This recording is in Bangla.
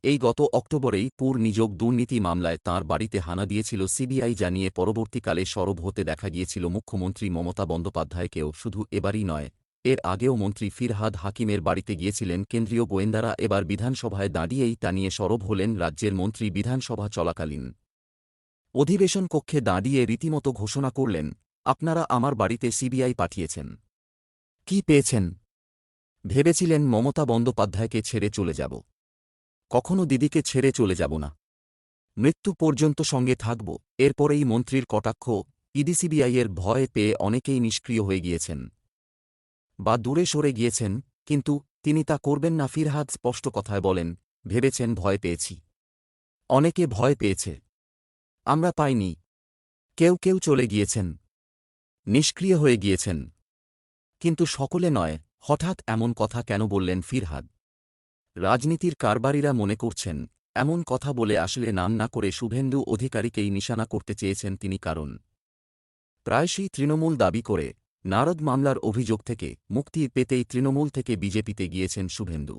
এই গত অক্টোবরেই পুর নিযোগ দুর্নীতি মামলায় তাঁর বাড়িতে হানা দিয়েছিল সিবিআই জানিয়ে পরবর্তীকালে সরব হতে দেখা গিয়েছিল মুখ্যমন্ত্রী মমতা বন্দ্যোপাধ্যায়কেও। শুধু এবারই নয়, এর আগেও মন্ত্রী ফিরহাদ হাকিমের বাড়িতে গিয়েছিলেন কেন্দ্রীয় গোয়েন্দারা। এবার বিধানসভায় দাঁড়িয়েই তা নিয়ে সরব হলেন রাজ্যের মন্ত্রী। বিধানসভা চলাকালীন অধিবেশন কক্ষে দাঁড়িয়ে রীতিমতো ঘোষণা করলেন, আপনারা আমার বাড়িতে সিবিআই পাঠিয়েছেন। কি পেয়েছেন? ভেবেছিলেন মমতা বন্দ্যোপাধ্যায়কে ছেড়ে চলে যাব? কখনো দিদিকে ছেড়ে চলে যাব না, মৃত্যু পর্যন্ত সঙ্গে থাকব। এরপরেই মন্ত্রীর কটাক্ষ। ইডি সিবিআইয়ের ভয় পেয়ে অনেকেই নিষ্ক্রিয় হয়ে গিয়েছেন বা দূরে সরে গিয়েছেন, কিন্তু তিনি তা করবেন না। ফিরহাদ স্পষ্ট কথায় বলেন, ভেবেছেন ভয় পেয়েছি। অনেকে ভয় পেয়েছে, আমরা পাইনি। কেউ কেউ চলে গিয়েছেন, নিষ্ক্রিয় হয়ে গিয়েছেন, কিন্তু সকলে নয়। হঠাৎ এমন কথা কেন বললেন ফিরহাদ? রাজনীতির কারবারিরা মনে করছেন, এমন কথা বলে আসলে নাম না করে শুভেন্দু অধিকারীকেই নিশানা করতে চেয়েছেন তিনি। কারণ প্রায়শই তৃণমূল দাবি করে নারদ মামলার অভিযোগ থেকে মুক্তি পেতেই তৃণমূল থেকে বিজেপিতে গিয়েছেন শুভেন্দু।